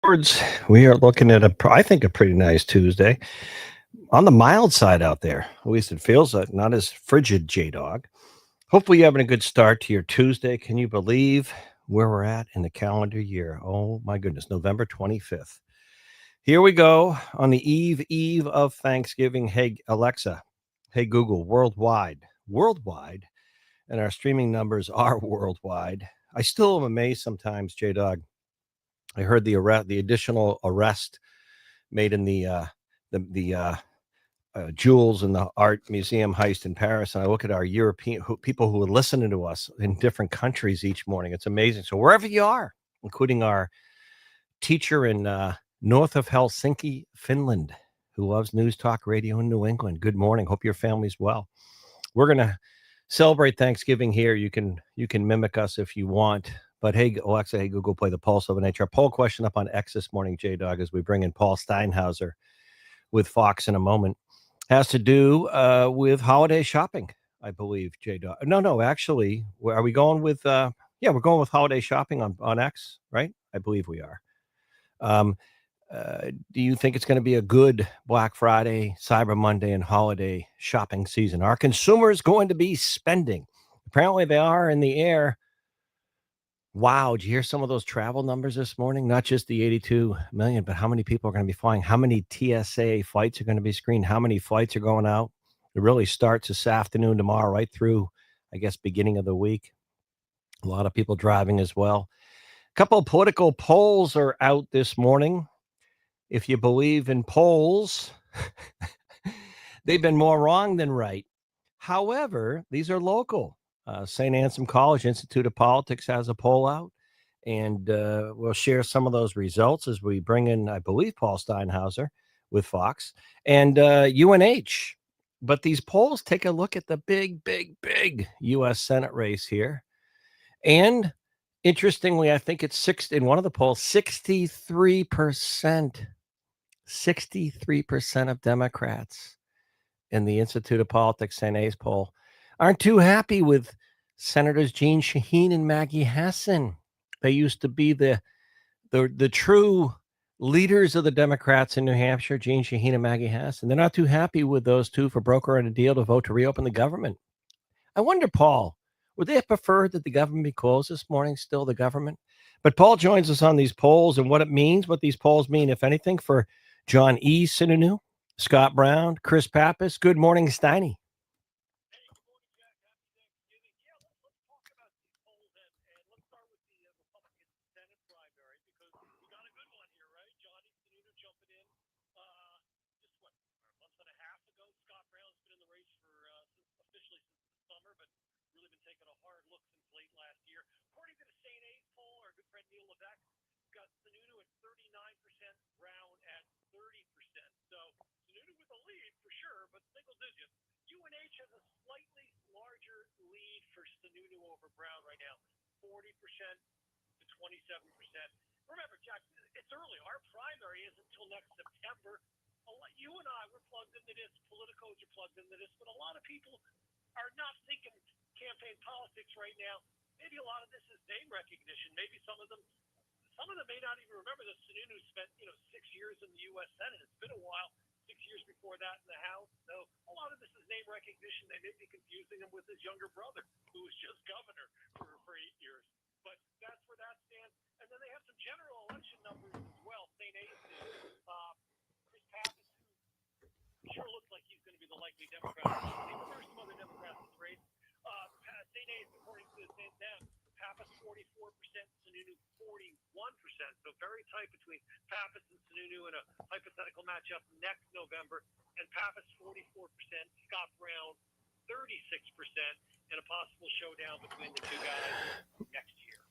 Words, we are looking at I think, a pretty nice Tuesday. On the mild side out there, at least it feels like, not as frigid, J Dog. Hopefully, you're having a good start to your Tuesday. Can you believe where we're at in the calendar year? Oh my goodness, November 25th. Here we go on the eve of Thanksgiving. Hey Alexa, hey Google, worldwide, and our streaming numbers are worldwide. I still am amazed sometimes, J Dog. I heard the additional arrest made in the jewels in the art museum heist in Paris, and I look at our people who are listening to us in different countries each morning. It's amazing. So wherever you are, including our teacher in north of Helsinki, Finland, who loves news talk radio in New England. Good morning. Hope your family's well. We're gonna celebrate Thanksgiving here. You can mimic us if you want. But hey, Alexa, hey Google, play the Pulse of Nature. Poll question up on X this morning, J Dog, as we bring in Paul Steinhauser with Fox in a moment. Has to do with holiday shopping, I believe, J Dog. No, actually, are we going with? Yeah, we're going with holiday shopping on X, right? I believe we are. Um, do you think it's going to be a good Black Friday, Cyber Monday, and holiday shopping season? Are consumers going to be spending? Apparently, they are in the air. Wow, did you hear some of those travel numbers this morning? Not just the 82 million, but how many people are going to be flying? How many TSA flights are going to be screened? How many flights are going out? It really starts this afternoon, tomorrow, right through, I guess, beginning of the week. A lot of people driving as well. A couple of political polls are out this morning. If you believe in polls, they've been more wrong than right. However, these are local. St. Anselm College Institute of Politics has a poll out, and we'll share some of those results as we bring in, I believe, Paul Steinhauser with Fox and UNH. But these polls take a look at the big U.S. Senate race here. And interestingly, I think it's in one of the polls, 63% of Democrats in the Institute of Politics St. A's poll aren't too happy with Senators Jeanne Shaheen and Maggie Hassan. They used to be the true leaders of the Democrats in New Hampshire, Jeanne Shaheen and Maggie Hassan. They're not too happy with those two for brokering a deal to vote to reopen the government. I wonder, Paul, would they have preferred that the government be closed this morning, still the government? But Paul joins us on these polls and what it means, what these polls mean, if anything, for John E. Sununu, Scott Brown, Chris Pappas. Good morning, Steiny.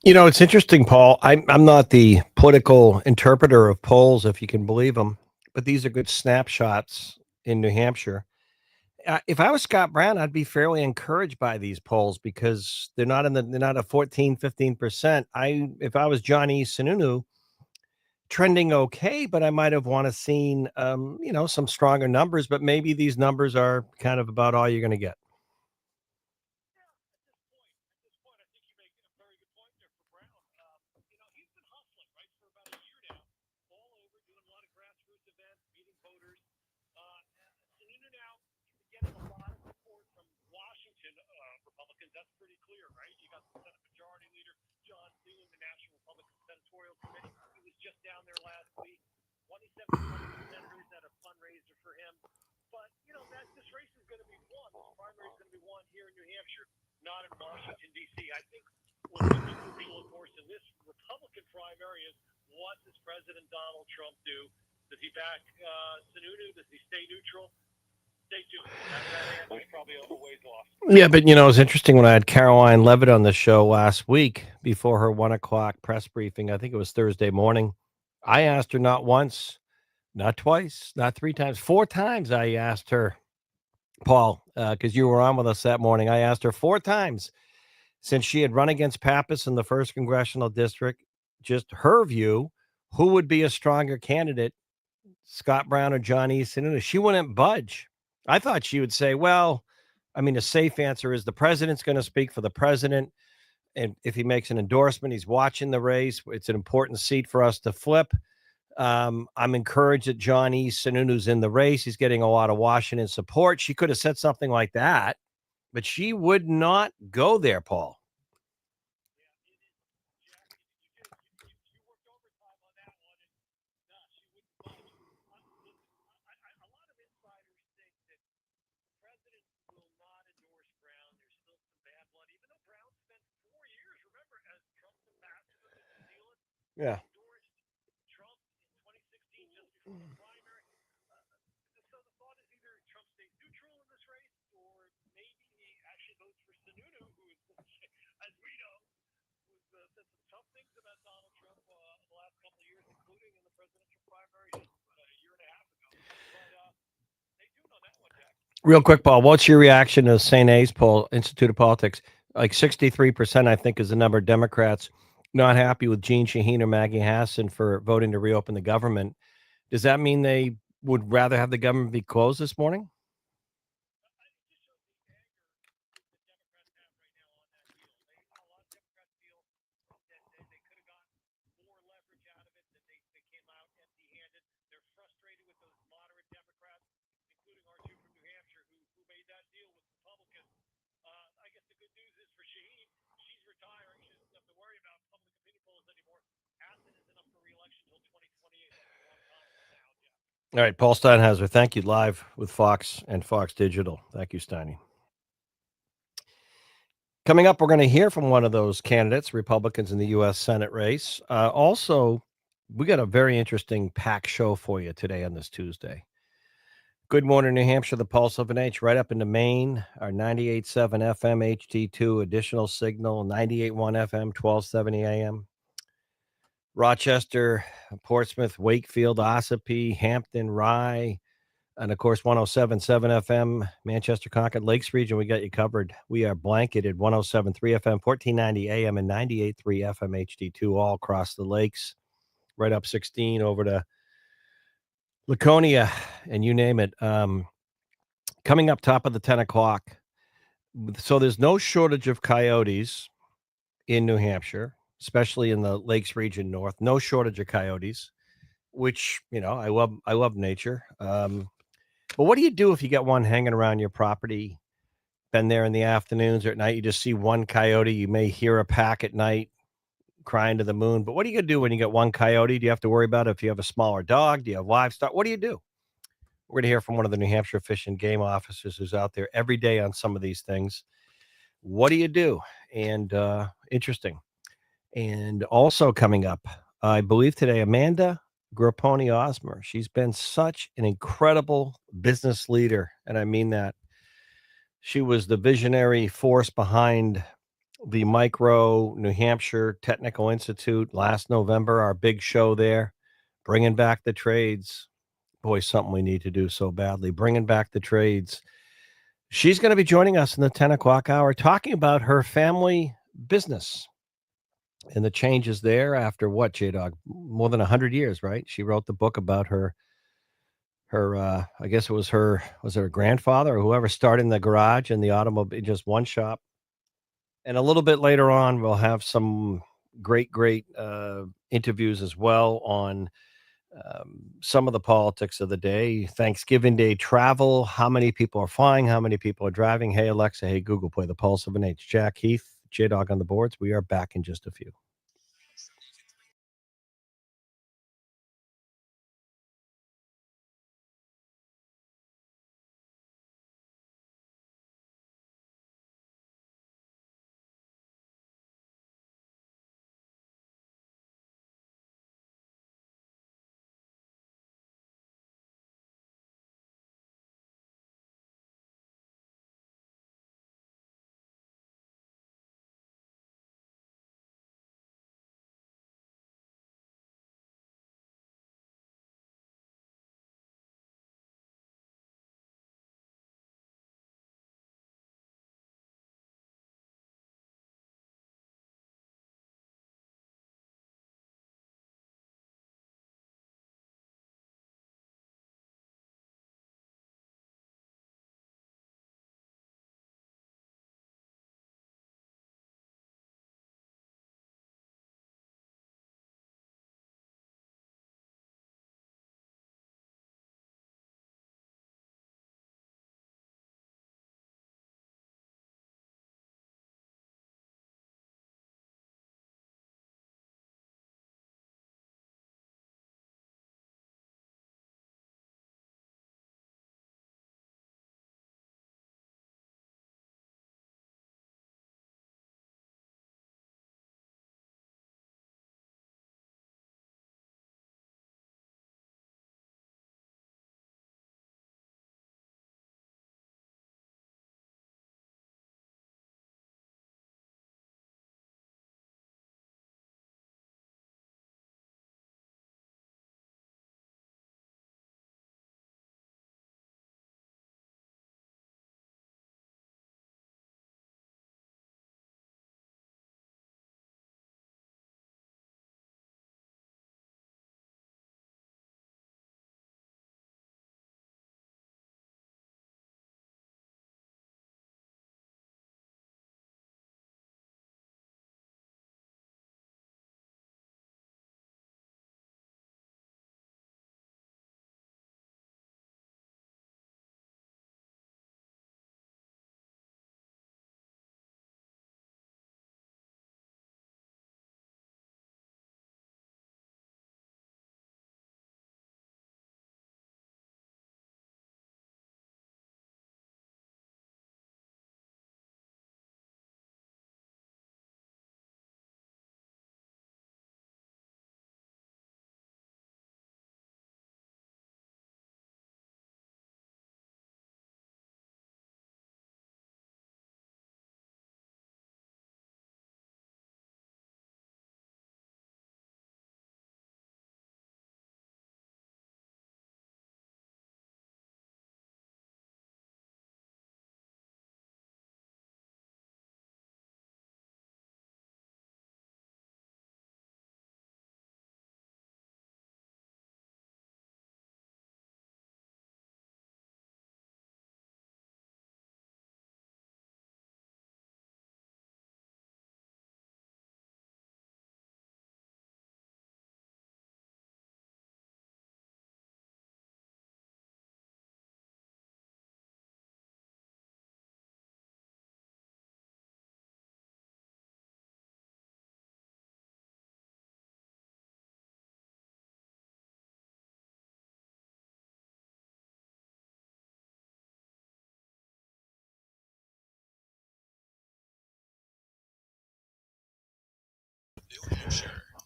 You know, it's interesting, Paul. I'm not the political interpreter of polls, if you can believe them, but these are good snapshots in New Hampshire. If I was Scott Brown, I'd be fairly encouraged by these polls because they're not a 14, 15%. If I was Johnny Sununu, trending okay, but I might have wanted seen some stronger numbers, but maybe these numbers are kind of about all you're going to get. Yeah, but it was interesting when I had Caroline Levitt on the show last week before her 1 o'clock press briefing. I think it was Thursday morning. I asked her not once, not twice, not 3 times, 4 times. I asked her, Paul, because you were on with us that morning. I asked her 4 times since she had run against Pappas in the first congressional district, just her view, who would be a stronger candidate, Scott Brown or John E. Sununu. She wouldn't budge. I thought she would say, well, I mean, a safe answer is the president's going to speak for the president. And if he makes an endorsement, he's watching the race. It's an important seat for us to flip. I'm encouraged that John E. Sununu's in the race. He's getting a lot of Washington support. She could have said something like that, but she would not go there, Paul. Yeah. Real quick, Paul, what's your reaction to St. A's poll, Institute of Politics? Like 63%, I think, is the number of Democrats not happy with Jeanne Shaheen or Maggie Hassan for voting to reopen the government. Does that mean they would rather have the government be closed this morning? All right, Paul Steinhauser, thank you. Live with Fox and Fox Digital. Thank you, Steiny. Coming up, we're going to hear from one of those candidates, Republicans in the U.S. Senate race. Also, we got a very interesting packed show for you today on this Tuesday. Good morning, New Hampshire, the Pulse of an H, right up into Maine, our 98.7 FM HD2 additional signal, 98.1 FM, 1270 AM. Rochester, Portsmouth, Wakefield, Ossipee, Hampton, Rye, and of course 107.7 FM, Manchester, Concord, Lakes region. We got you covered. We are blanketed 107.3 FM, 1490 AM, and 98.3 FM HD2 all across the lakes, right up 16 over to Laconia, and you name it. Coming up top of the 10 o'clock. So there's no shortage of coyotes in New Hampshire, especially in the Lakes region north. No shortage of coyotes, which, I love nature. But what do you do if you get one hanging around your property? Been there in the afternoons or at night, you just see one coyote. You may hear a pack at night crying to the moon. But what are you going to do when you get one coyote? Do you have to worry about it if you have a smaller dog? Do you have livestock? What do you do? We're going to hear from one of the New Hampshire Fish and Game officers who's out there every day on some of these things. What do you do? And interesting. And also coming up, I believe today, Amanda Grapponi Osmer. She's been such an incredible business leader, and I mean that. She was the visionary force behind the Micro New Hampshire Technical Institute last November, our big show there, bringing back the trades. Boy, something we need to do so badly, bringing back the trades. She's going to be joining us in the 10 o'clock hour, talking about her family business and the changes there after what, J-Dog? More than 100 years, right? She wrote the book about her I guess it was her grandfather or whoever started in the garage and the automobile, just one shop. And a little bit later on, we'll have some great interviews as well on some of the politics of the day. Thanksgiving Day travel, how many people are flying, how many people are driving. Hey, Alexa, hey, Google, play the Pulse of an H. Jack Heath, J-Dog on the boards. We are back in just a few.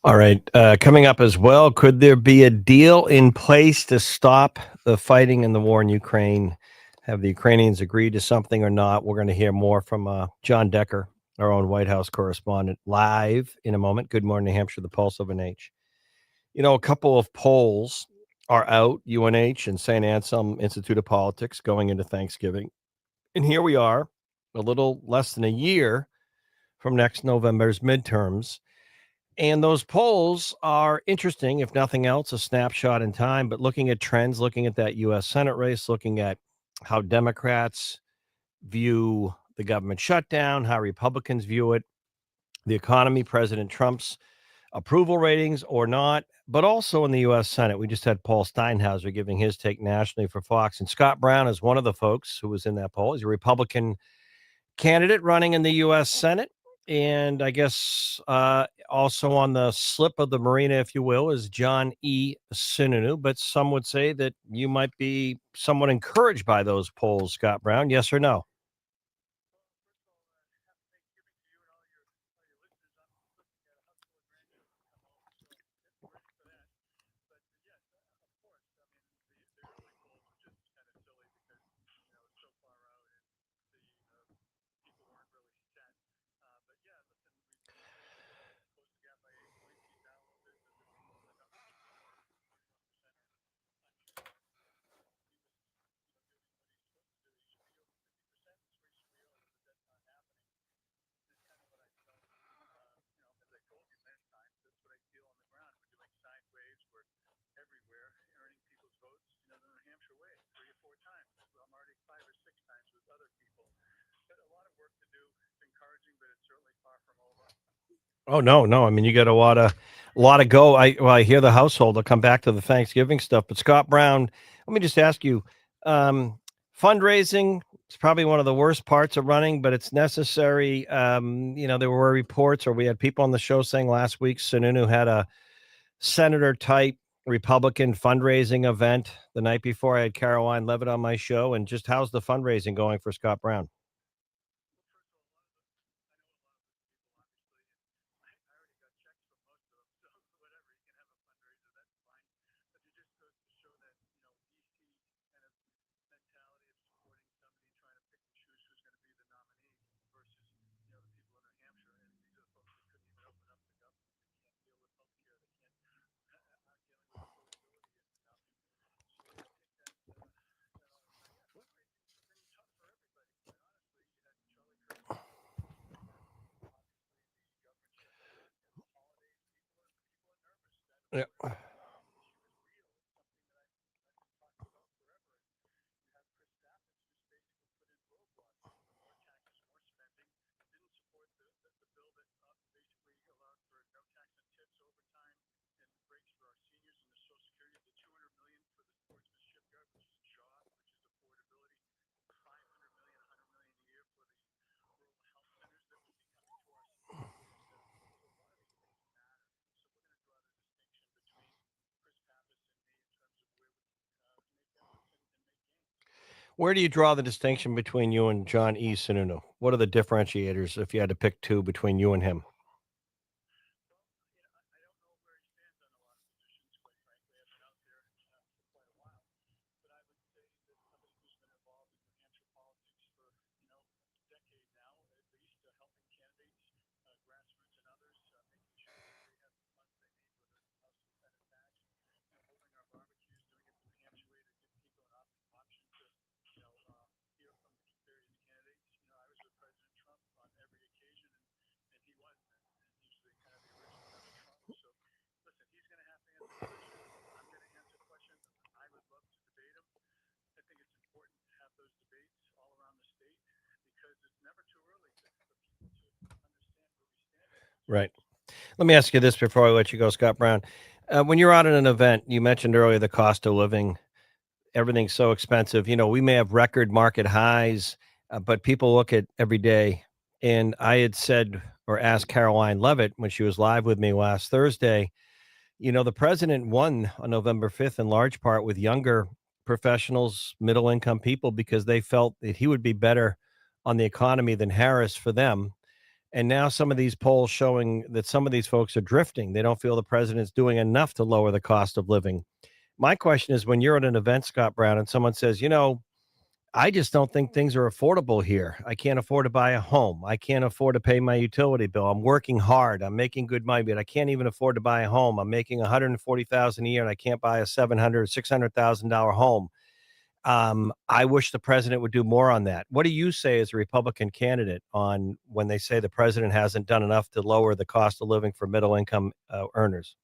All right. Coming up as well, could there be a deal in place to stop the fighting in the war in Ukraine? Have the Ukrainians agreed to something or not? We're going to hear more from John Decker, our own White House correspondent, live in a moment. Good morning, New Hampshire, the Pulse of an H. You know, a couple of polls are out, UNH and St. Anselm Institute of Politics, going into Thanksgiving. And here we are, a little less than a year from next November's midterms. And those polls are interesting, if nothing else, a snapshot in time, but looking at trends, looking at that U.S. Senate race, looking at how Democrats view the government shutdown, how Republicans view it, the economy, President Trump's approval ratings or not, but also in the U.S. Senate. We just had Paul Steinhauser giving his take nationally for Fox. And Scott Brown is one of the folks who was in that poll. He's a Republican candidate running in the U.S. Senate. And I guess also on the slip of the marina, if you will, is John E. Sununu. But some would say that you might be somewhat encouraged by those polls, Scott Brown. Yes or no? Oh no. I mean, you got a lot of go. I hear the household. I'll come back to the Thanksgiving stuff, but Scott Brown, let me just ask you, um, fundraising is probably one of the worst parts of running, but it's necessary. There were reports, or we had people on the show saying last week Sununu had a senator type Republican fundraising event the night before. I had Caroline Levitt on my show, and just how's the fundraising going for Scott Brown? Yeah. Where do you draw the distinction between you and John E. Sununu? What are the differentiators if you had to pick two between you and him? Right. Let me ask you this before I let you go, Scott Brown. When you're out at an event, you mentioned earlier the cost of living, everything's so expensive. We may have record market highs, but people look at every day. And I had said or asked Caroline Levitt when she was live with me last Thursday, the president won on November 5th in large part with younger professionals, middle income people, because they felt that he would be better on the economy than Harris for them. And now some of these polls showing that some of these folks are drifting. They don't feel the president's doing enough to lower the cost of living. My question is, when you're at an event, Scott Brown, and someone says, I just don't think things are affordable here. I can't afford to buy a home. I can't afford to pay my utility bill. I'm working hard. I'm making good money, but I can't even afford to buy a home. I'm making 140,000 a year and I can't buy a $600,000 home. I wish the president would do more on that. What do you say as a Republican candidate on when they say the president hasn't done enough to lower the cost of living for middle income earners?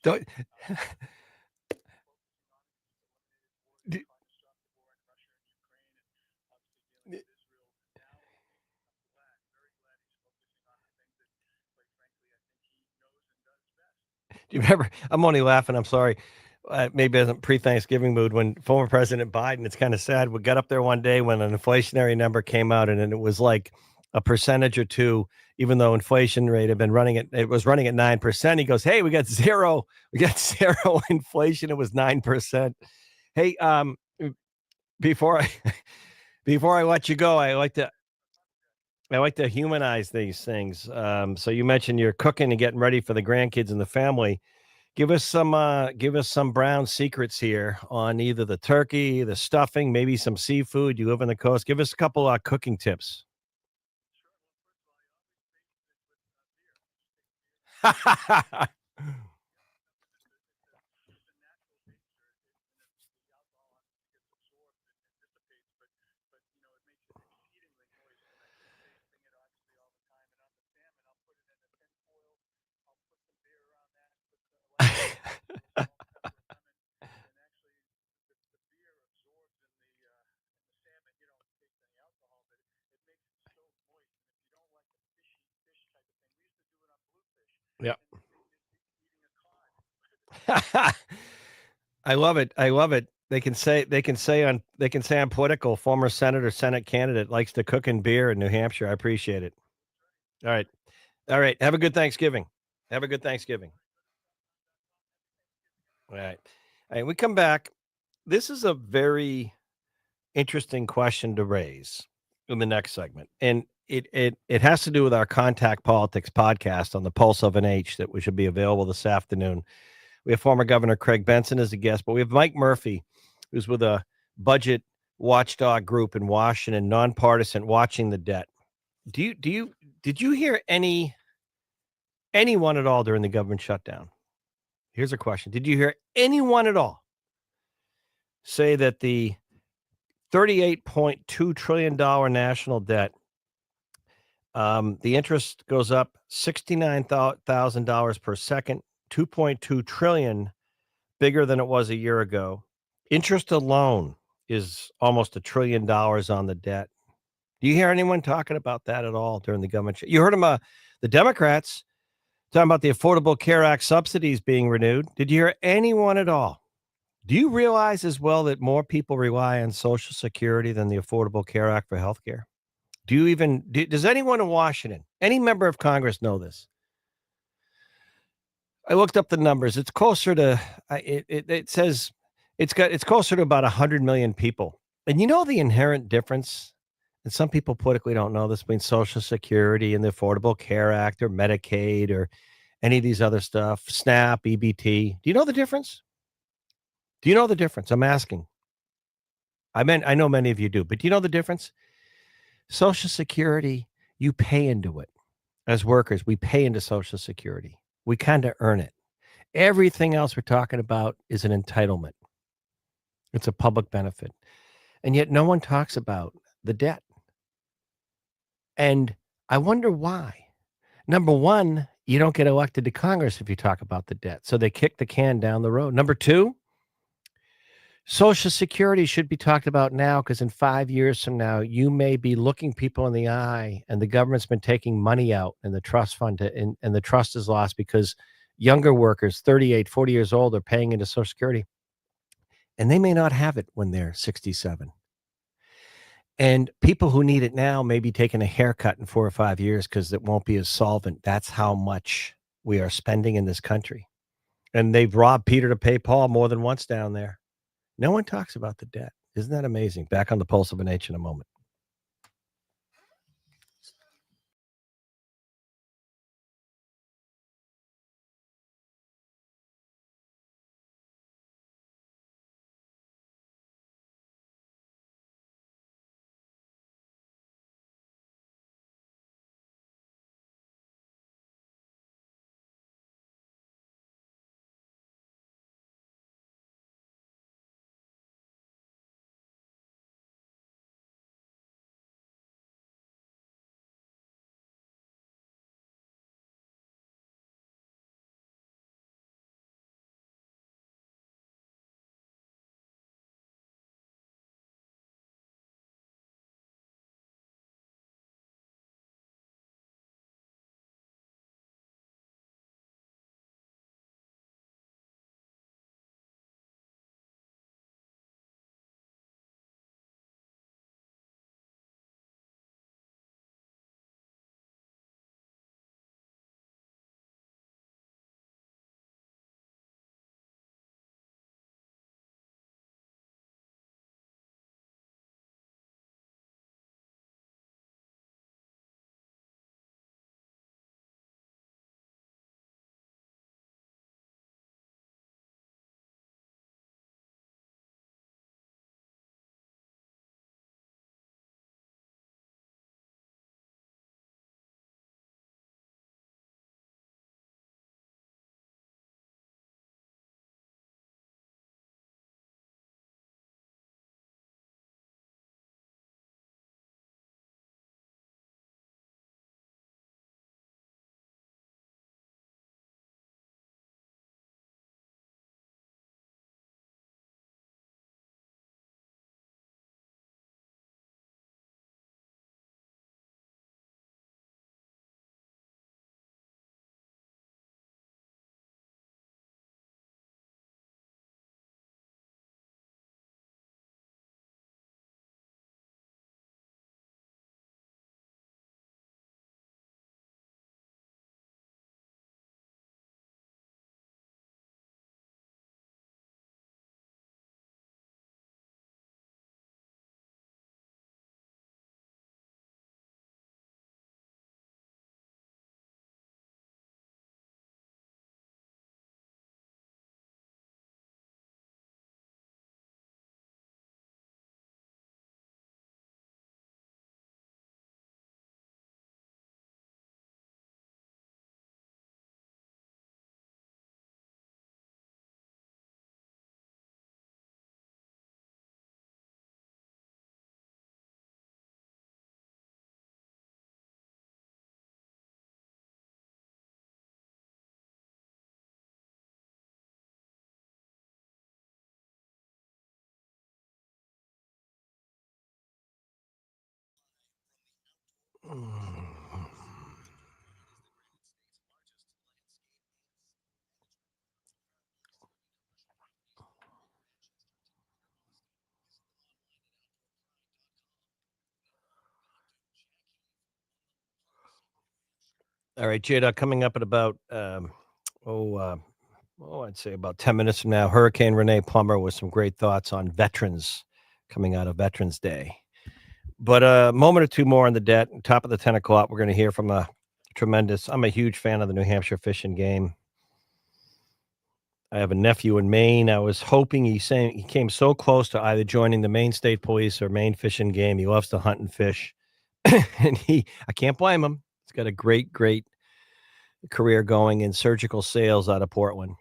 Don't, do, do you remember? I'm only laughing. I'm sorry. Maybe as a pre-Thanksgiving mood when former President Biden, it's kind of sad. We got up there one day when an inflationary number came out, and it was like a percentage or two, even though inflation rate had been it was running at 9%. He goes, "Hey, we got zero inflation. It was 9%." Hey, before I before I let you go, I like to humanize these things. So you mentioned you're cooking and getting ready for the grandkids and the family. Give us some brown secrets here on either the turkey, the stuffing, maybe some seafood. You live on the coast. Give us a couple cooking tips. Yeah. I love it. I love it. They can say I'm political. Former senator, Senate candidate likes to cook and beer in New Hampshire. I appreciate it. All right. All right. Have a good Thanksgiving. Have a good Thanksgiving. All right. All right. We come back. This is a very interesting question to raise in the next segment. And it has to do with our Contact Politics podcast on the Pulse of an H that we should be available this afternoon. We have former Governor Craig Benson as a guest, but we have Mike Murphy, who's with a budget watchdog group in Washington, nonpartisan, watching the debt. Did you hear anyone at all during the government shutdown? Here's a question. Did you hear anyone at all say that the $38.2 trillion national debt, the interest goes up $69,000 per second, 2.2 trillion, bigger than it was a year ago. Interest alone is almost $1 trillion on the debt. Do you hear anyone talking about that at all during the government? You heard them, the Democrats talking about the Affordable Care Act subsidies being renewed. Did you hear anyone at all? Do you realize as well that more people rely on Social Security than the Affordable Care Act for healthcare? Does anyone in Washington, any member of Congress know this? I looked up the numbers. It's closer to, it says it's closer to about 100 million people. And you know the inherent difference, and some people politically don't know this, between Social Security and the Affordable Care Act or Medicaid or any of these other stuff, SNAP, EBT. Do you know the difference? Do you know the difference? I'm asking. I know many of you do, but do you know the difference? Social Security, you pay into it. As workers, we pay into Social Security. We kind of earn it. Everything else we're talking about is an entitlement. It's a public benefit. And yet no one talks about the debt. And I wonder why. Number one, you don't get elected to Congress if you talk about the debt. So they kick the can down the road. Number two, Social Security should be talked about now because in 5 years from now, you may be looking people in the eye and the government's been taking money out and the trust fund and the trust is lost because younger workers, 38, 40 years old, are paying into Social Security and they may not have it when they're 67. And people who need it now may be taking a haircut in 4 or 5 years because it won't be as solvent. That's how much we are spending in this country. And they've robbed Peter to pay Paul more than once down there. No one talks about the debt. Isn't that amazing? Back on the Pulse of an H in a moment. All right, Jada, coming up at about, oh, uh, I'd say about 10 minutes from now, Hurricane Renee Plummer with some great thoughts on veterans coming out of Veterans Day. But a moment or two more on the debt. Top of the 10 o'clock, we're going to hear from I'm a huge fan of the New Hampshire fishing game. I have a nephew in Maine. I was hoping he came so close to either joining the Maine State Police or Maine fishing game. He loves to hunt and fish. And I can't blame him. He's got a great career going in surgical sales out of Portland.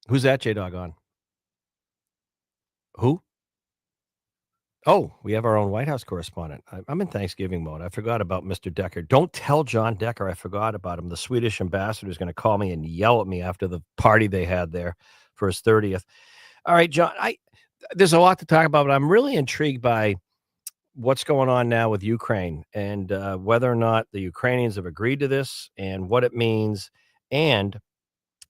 Who's that J Dog on? Who? Oh, we have our own White House correspondent. I'm in Thanksgiving mode. I forgot about Mr. Decker. Don't tell John Decker I forgot about him. The Swedish ambassador is going to call me and yell at me after the party they had there for his 30th. All right, John. There's a lot to talk about, but I'm really intrigued by what's going on now with Ukraine and whether or not the Ukrainians have agreed to this and what it means, and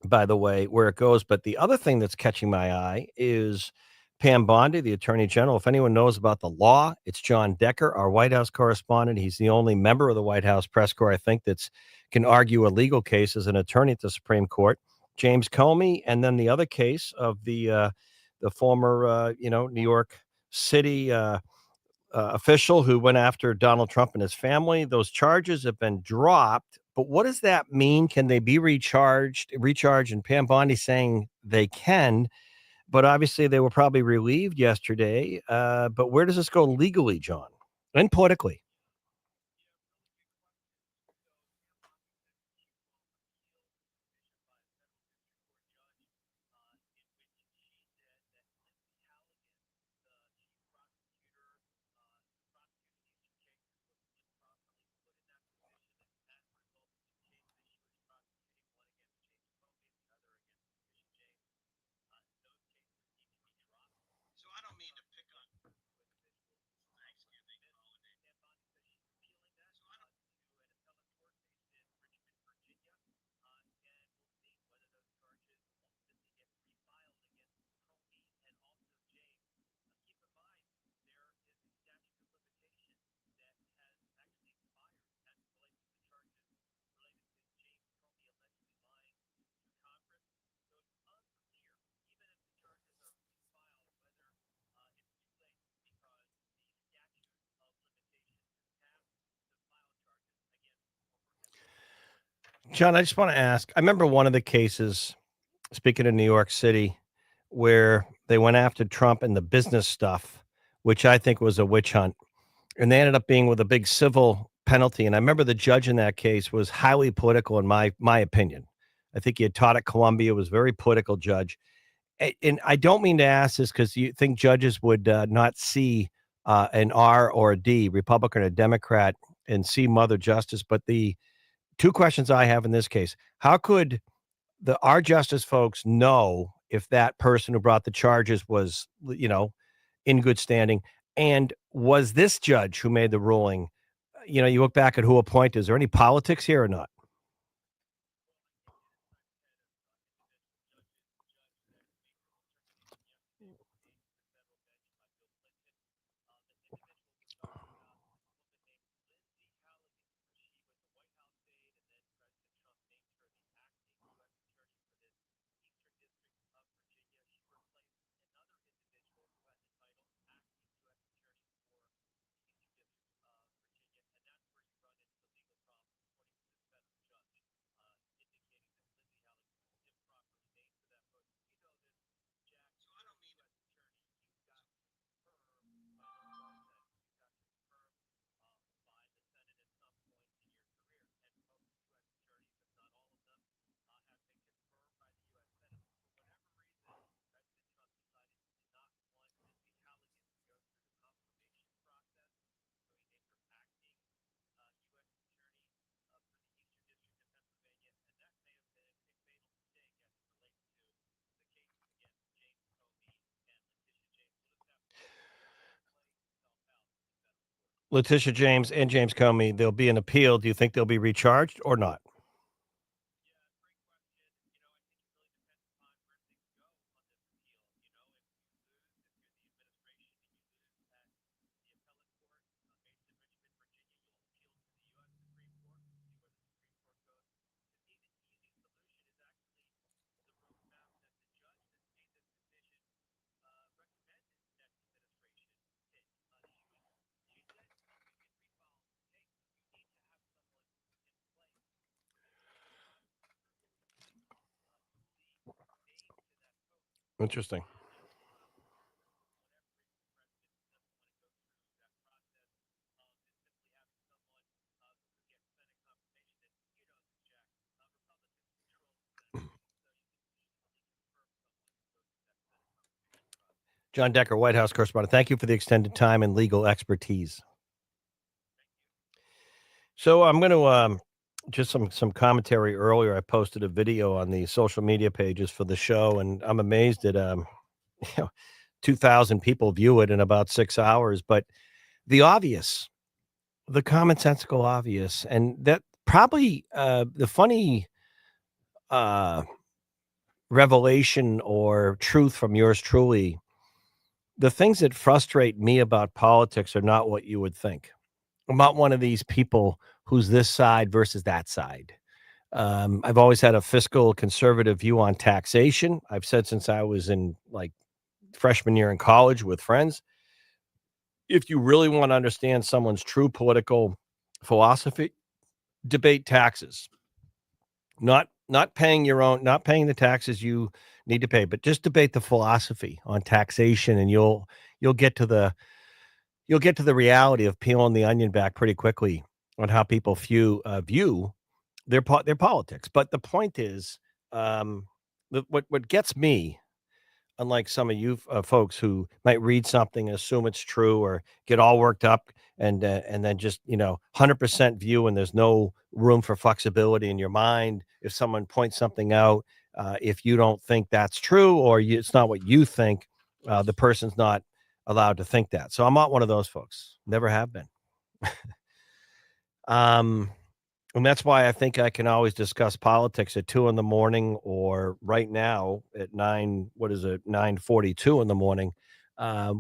by the way, where it goes. But the other thing that's catching my eye is Pam Bondi, the Attorney General. If anyone knows about the law, it's John Decker, our White House correspondent. He's the only member of the White House press corps, I think, that's can argue a legal case as an attorney at the Supreme Court. James Comey, and then the other case of the former, New York City official who went after Donald Trump and his family. Those charges have been dropped. But what does that mean? Can they be recharged? And Pam Bondi saying they can, but obviously they were probably relieved yesterday. But where does this go legally, John, and politically? John, I just want to ask. I remember one of the cases, speaking of New York City, where they went after Trump and the business stuff, which I think was a witch hunt, and they ended up being with a big civil penalty. And I remember the judge in that case was highly political, in my opinion. I think he had taught at Columbia, was a very political judge. And I don't mean to ask this because you think judges would not see an R or a D, Republican or Democrat, and see Mother Justice. But the two questions I have in this case: how could the our justice folks know if that person who brought the charges was, in good standing? And was this judge who made the ruling, you look back at who appointed, is there any politics here or not? Letitia James and James Comey, there'll be an appeal. Do you think they'll be recharged or not? Interesting. John Decker, White House correspondent. Thank you for the extended time and legal expertise. So I'm going to just some commentary earlier. I posted a video on the social media pages for the show, and I'm amazed that you know 2,000 people view it in about 6 hours. But the obvious, the commonsensical obvious, and that probably the funny revelation or truth from yours truly. The things that frustrate me about politics are not what you would think. I'm not one of these people who's this side versus that side. I've always had a fiscal conservative view on taxation. I've said since I was in like freshman year in college with friends, if you really want to understand someone's true political philosophy, debate taxes. Not paying not paying the taxes you need to pay, but just debate the philosophy on taxation, and you'll get to the reality of peeling the onion back pretty quickly on how people view their politics. But the point is, what gets me, unlike some of you folks who might read something and assume it's true or get all worked up and then just 100% view, and there's no room for flexibility in your mind if someone points something out. If you don't think that's true, or it's not what you think, the person's not allowed to think that. So I'm not one of those folks. Never have been. And that's why I think I can always discuss politics at 2 in the morning, or right now at 9:42 in the morning,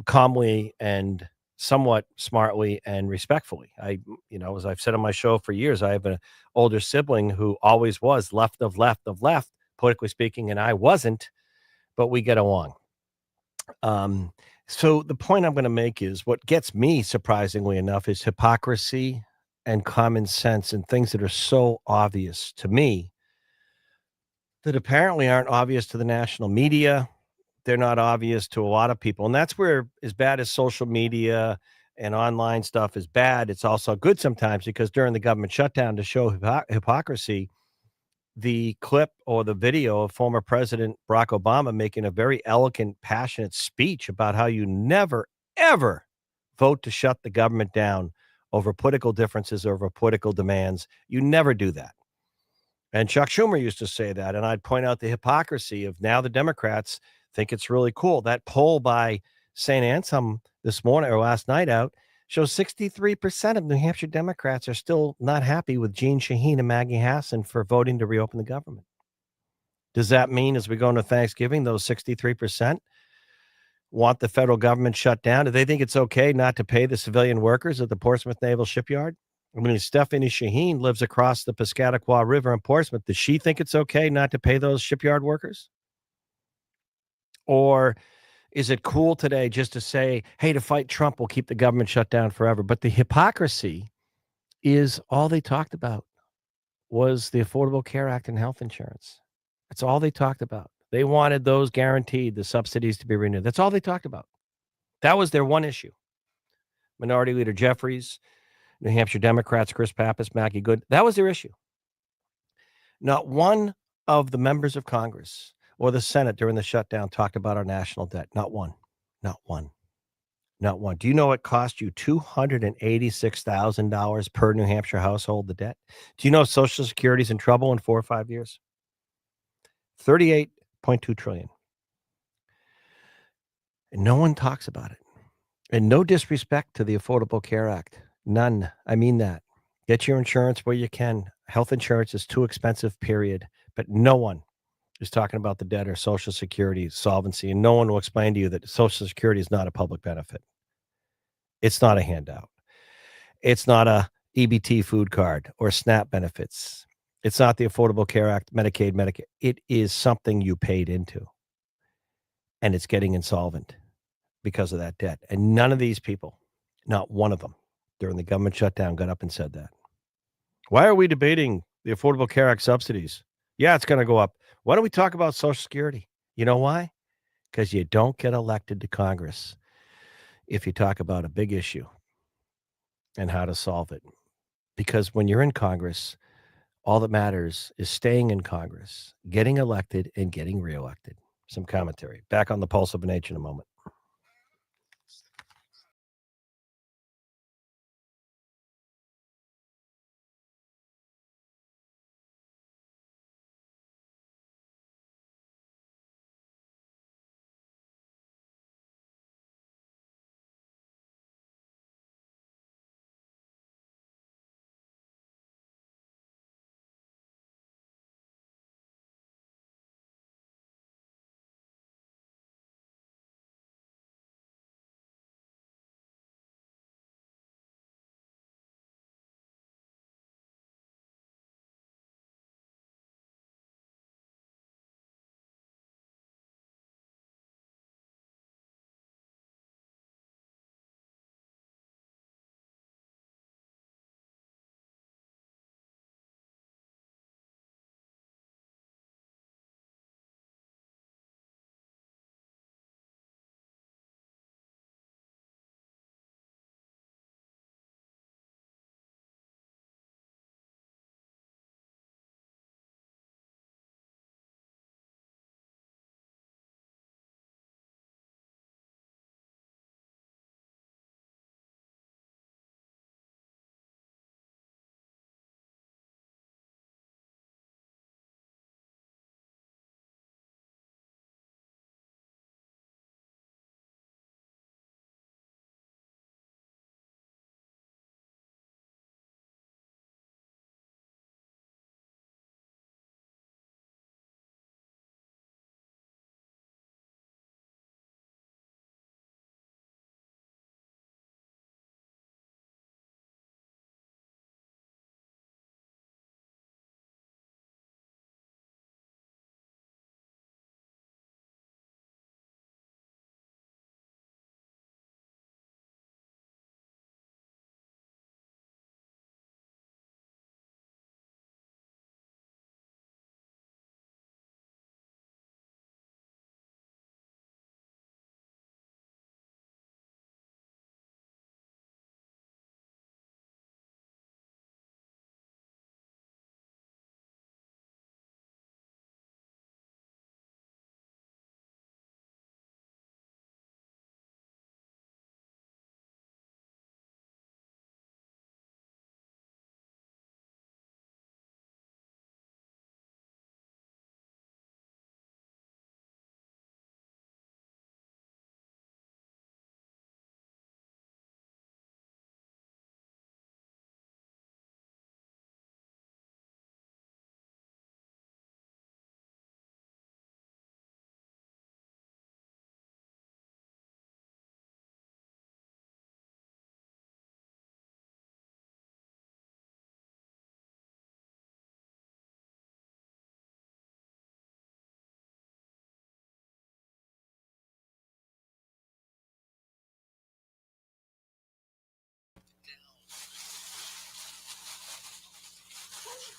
calmly and somewhat smartly and respectfully. As I've said on my show for years, I have an older sibling who always was left of left of left, politically speaking, and I wasn't, but we get along. So the point I'm going to make is, what gets me, surprisingly enough, is hypocrisy and common sense and things that are so obvious to me that apparently aren't obvious to the national media. They're not obvious to a lot of people. And that's where, as bad as social media and online stuff is bad, it's also good sometimes, because during the government shutdown, to show hypocrisy, the clip or the video of former President Barack Obama making a very eloquent, passionate speech about how you never, ever vote to shut the government down over political differences, over political demands. You never do that. And Chuck Schumer used to say that. And I'd point out the hypocrisy of, now the Democrats think it's really cool. That poll by St. Anselm this morning or last night out shows 63% of New Hampshire Democrats are still not happy with Jeanne Shaheen and Maggie Hassan for voting to reopen the government. Does that mean, as we go into Thanksgiving, those 63% want the federal government shut down? Do they think it's okay not to pay the civilian workers at the Portsmouth Naval Shipyard? I mean, Stephanie Shaheen lives across the Piscataqua River in Portsmouth. Does she think it's okay not to pay those shipyard workers? Or is it cool today just to say, hey, to fight Trump, we'll keep the government shut down forever? But the hypocrisy is, all they talked about was the Affordable Care Act and health insurance. That's all they talked about. They wanted those guaranteed, the subsidies to be renewed. That's all they talked about. That was their one issue. Minority Leader Jeffries, New Hampshire Democrats, Chris Pappas, Mackie Good, that was their issue. Not one of the members of Congress or the Senate during the shutdown talked about our national debt. Not one. Not one. Not one. Do you know it cost you $286,000 per New Hampshire household, the debt? Do you know Social Security's in trouble in 4 or 5 years? $38.2 trillion. And no one talks about it. And no disrespect to the Affordable Care Act. None. I mean that. Get your insurance where you can. Health insurance is too expensive, period. But no one is talking about the debt or Social Security solvency. And no one will explain to you that Social Security is not a public benefit. It's not a handout. It's not a EBT food card or SNAP benefits. It's not the Affordable Care Act, Medicaid, Medicare. It is something you paid into. And it's getting insolvent because of that debt. And none of these people, not one of them, during the government shutdown, got up and said that. Why are we debating the Affordable Care Act subsidies? Yeah, it's going to go up. Why don't we talk about Social Security? You know why? Because you don't get elected to Congress if you talk about a big issue and how to solve it. Because when you're in Congress, all that matters is staying in Congress, getting elected, and getting reelected. Some commentary. Back on the Pulse of an H in a moment.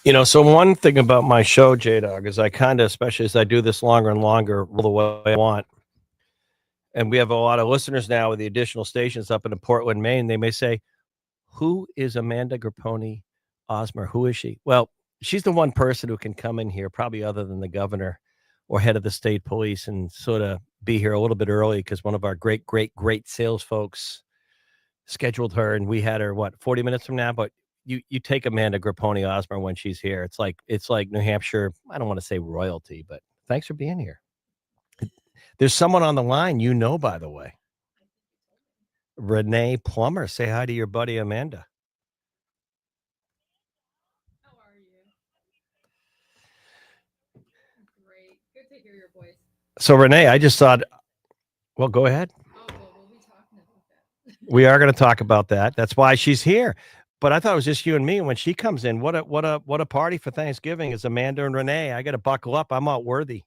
So one thing about my show, J Dog, is I kind of, especially as I do this longer and longer, roll the way I want. And we have a lot of listeners now with the additional stations up in Portland, Maine. They may say, "Who is Amanda Grapponi Osmer? Who is she?" Well, she's the one person who can come in here, probably other than the governor or head of the state police, and sort of be here a little bit early because one of our great, great, great sales folks scheduled her, and we had her 40 minutes from now. But you take Amanda Grapponi Osmer when she's here. It's like New Hampshire. I don't want to say royalty, but thanks for being here. There's someone on the line, by the way. Renee Plummer. Say hi to your buddy Amanda. How are you? Great. Good to hear your voice. So Renee, I just thought, well, go ahead. Oh, well, we'll be talking about that. We are going to talk about that. That's why she's here. But I thought it was just you and me. And when she comes in, what a party for Thanksgiving is Amanda and Renee. I got to buckle up. I'm not worthy.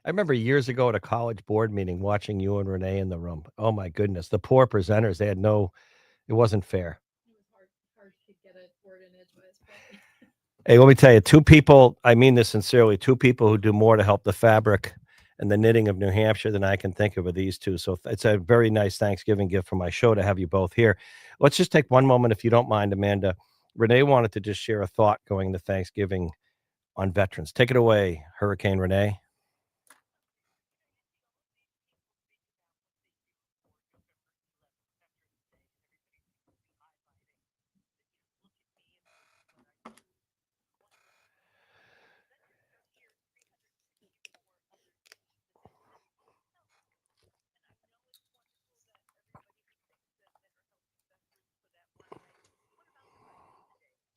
I remember years ago at a college board meeting watching you and Renee in the room. Oh my goodness, the poor presenters. They had it wasn't fair. It was hard to get a word in edgewise. Hey, let me tell you, two people, I mean this sincerely, two people who do more to help the fabric and the knitting of New Hampshire than I can think of are these two. So it's a very nice Thanksgiving gift for my show to have you both here. Let's just take one moment, if you don't mind, Amanda. Renee wanted to just share a thought going to Thanksgiving on veterans. Take it away, Hurricane Renee.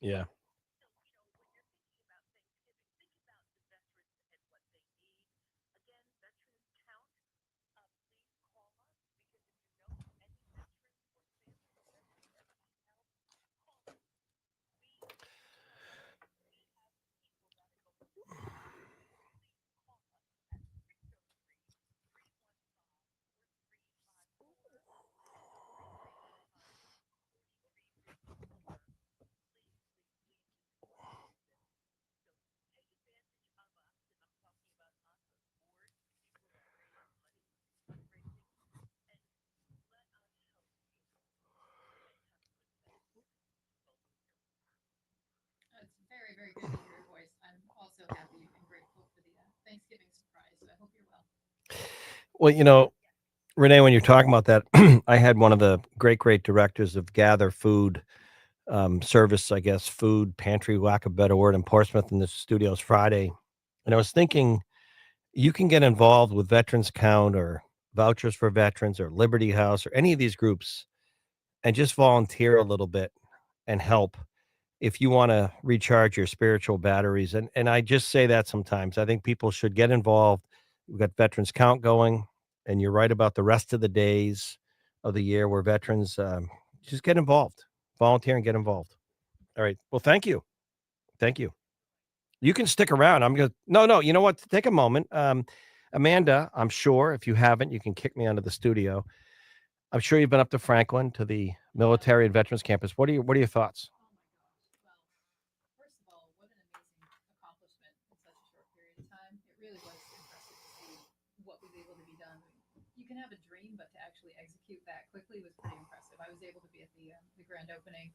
Yeah. It's very, very good to hear your voice. I'm also happy and grateful for the Thanksgiving surprise. So I hope you're well. Well, Renee, when you're talking about that, I had one of the great, great directors of Gather Food Service, I guess, food pantry, lack of a better word, in Portsmouth in the studios Friday. And I was thinking, you can get involved with Veterans Count or Vouchers for Veterans or Liberty House or any of these groups and just volunteer a little bit and help if you want to recharge your spiritual batteries. And I just say that sometimes. I think people should get involved. We've got Veterans Count going, and you're right about the rest of the days of the year where veterans just get involved, volunteer and get involved. All right. Well, thank you. Thank you. You can stick around. I'm gonna no, you know what? Take a moment. Amanda, I'm sure if you haven't, you can kick me out of the studio. I'm sure you've been up to Franklin to the military and veterans campus. What are your thoughts? Oh my gosh. Well, first of all, what an amazing accomplishment in such a short period of time. It really was impressive to see what was able to be done. You can have a dream, but to actually execute that quickly was pretty impressive. I was able to be at the grand opening.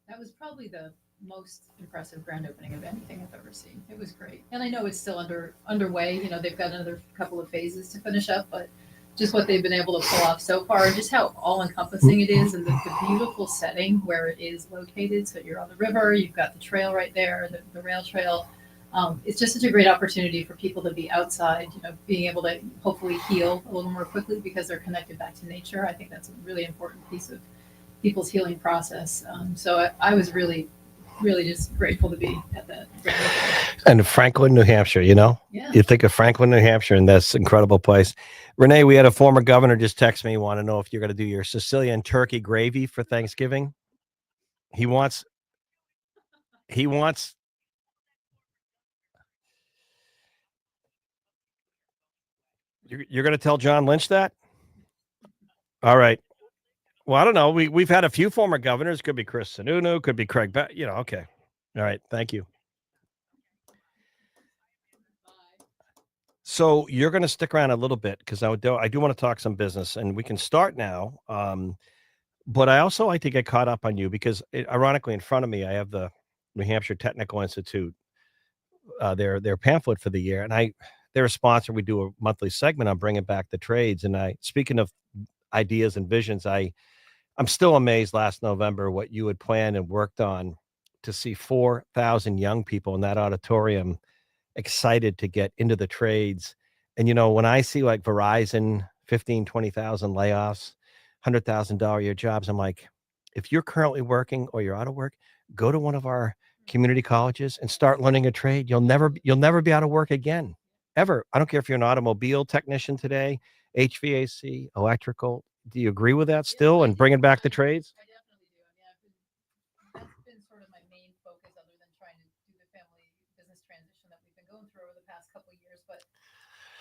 That was probably the most impressive grand opening of anything I've ever seen. It was great, and I know it's still underway. You know, they've got another couple of phases to finish up, but just what they've been able to pull off so far, and just how all encompassing it is, and the beautiful setting where it is located. So you're on the river, you've got the trail right there, the rail trail. It's just such a great opportunity for people to be outside, you know, being able to hopefully heal a little more quickly because they're connected back to nature. I think that's a really important piece of people's healing process. So I was really, really just grateful to be at that. And Franklin, New Hampshire, Yeah. you think of Franklin, New Hampshire, and that's an incredible place. Renee, we had a former governor just text me, want to know if you're going to do your Sicilian turkey gravy for Thanksgiving. He wants, he wants, you're going to tell John Lynch that? All right. Well, I don't know. We've had a few former governors. Could be Chris Sununu. Could be Craig. Okay. All right. Thank you. Bye. So you're going to stick around a little bit because I do want to talk some business, and we can start now. But I also like to get caught up on you because, ironically, in front of me, I have the New Hampshire Technical Institute, their pamphlet for the year, and they're a sponsor. We do a monthly segment on bringing back the trades. And speaking of ideas and visions, I'm still amazed last November what you had planned and worked on to see 4,000 young people in that auditorium excited to get into the trades. And, when I see like Verizon, 15, 20,000 layoffs, $100,000 a year jobs, I'm like, if you're currently working or you're out of work, go to one of our community colleges and start learning a trade. You'll never be out of work again, ever. I don't care if you're an automobile technician today, HVAC, electrical. Do you agree with that still and bringing back the trades? I definitely do. I mean, that's been sort of my main focus, other than trying to do the family business transition that we've been going through over the past couple of years. But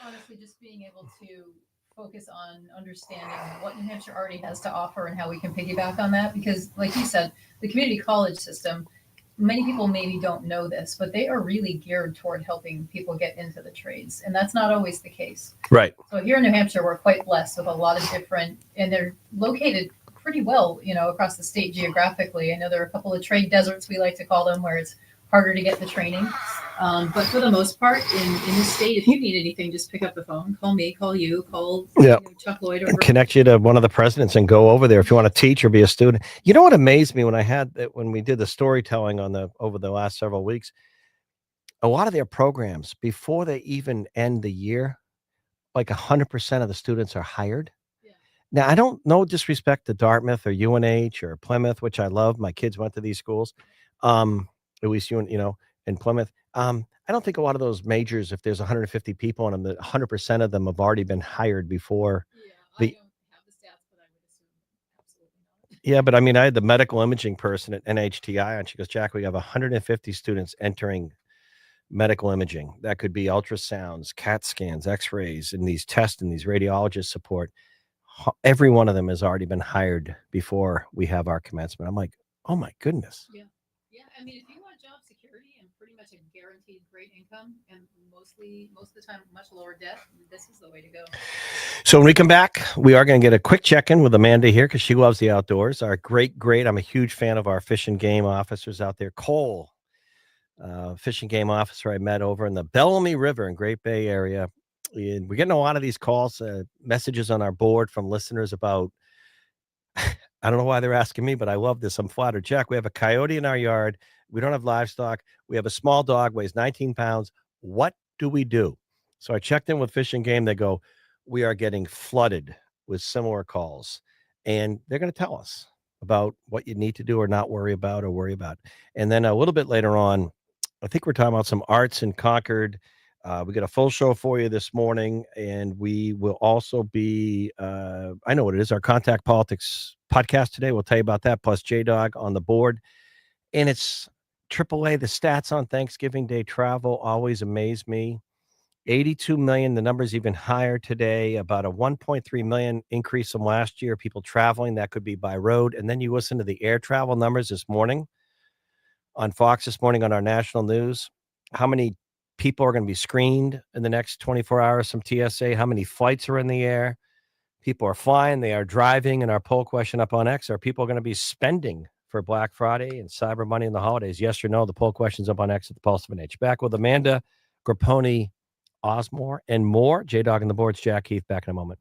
honestly, just being able to focus on understanding what New Hampshire already has to offer and how we can piggyback on that. Because, like you said, the community college system, many people maybe don't know this, but they are really geared toward helping people get into the trades. And that's not always the case. Right. So here in New Hampshire, we're quite blessed with a lot of different, and they're located pretty well, across the state geographically. I know there are a couple of trade deserts, we like to call them, where it's harder to get the training. But for the most part, in the state, if you need anything, just pick up the phone, call me, call you, call Chuck Lloyd. And connect you to one of the presidents and go over there if you want to teach or be a student. You know what amazed me when we did the storytelling over the last several weeks, a lot of their programs, before they even end the year, like 100% of the students are hired. Yeah. Now, I don't no disrespect to Dartmouth or UNH or Plymouth, which I love. My kids went to these schools. At least in Plymouth. I don't think a lot of those majors, if there's 150 people in them, that 100% of them have already been hired before. Yeah, I don't have the stats, but I would assume absolutely not. Yeah, but I mean, I had the medical imaging person at NHTI, and she goes, Jack, we have 150 students entering medical imaging. That could be ultrasounds, CAT scans, x-rays, and these tests and these radiologist support. Every one of them has already been hired before we have our commencement. I'm like, oh my goodness. Yeah. I mean, if you want job security and pretty much a guaranteed great income and most of the time much lower debt, this is the way to go. So when we come back, we are going to get a quick check-in with Amanda here because she loves the outdoors. Our great, I'm a huge fan of our fish and game officers out there. Cole, fish and game officer I met over in the Bellamy River in Great Bay area. And we're getting a lot of these calls, messages on our board from listeners about, I don't know why they're asking me, but I love this. I'm flattered. Jack, we have a coyote in our yard. We don't have livestock. We have a small dog, weighs 19 pounds. What do we do? So I checked in with Fish and Game. They go, we are getting flooded with similar calls. And they're going to tell us about what you need to do or not worry about or worry about. And then a little bit later on, I think we're talking about some arts in Concord. We got a full show for you this morning, and we will also be, I know what it is, our Contact Politics podcast today. We'll tell you about that, plus J-Dog on the board. And it's AAA. The stats on Thanksgiving Day travel always amaze me. 82 million. The number's even higher today, about a 1.3 million increase from last year. People traveling, that could be by road. And then you listen to the air travel numbers this morning on Fox this morning on our national news. How many people are going to be screened in the next 24 hours from TSA? How many flights are in the air? People are flying. They are driving. And our poll question up on X, are people going to be spending for Black Friday and Cyber Monday and the holidays? Yes or no? The poll question's up on X at the Pulse of an H. Back with Amanda Grapponi Osmore and more. J-Dog on the boards. Jack Heath back in a moment.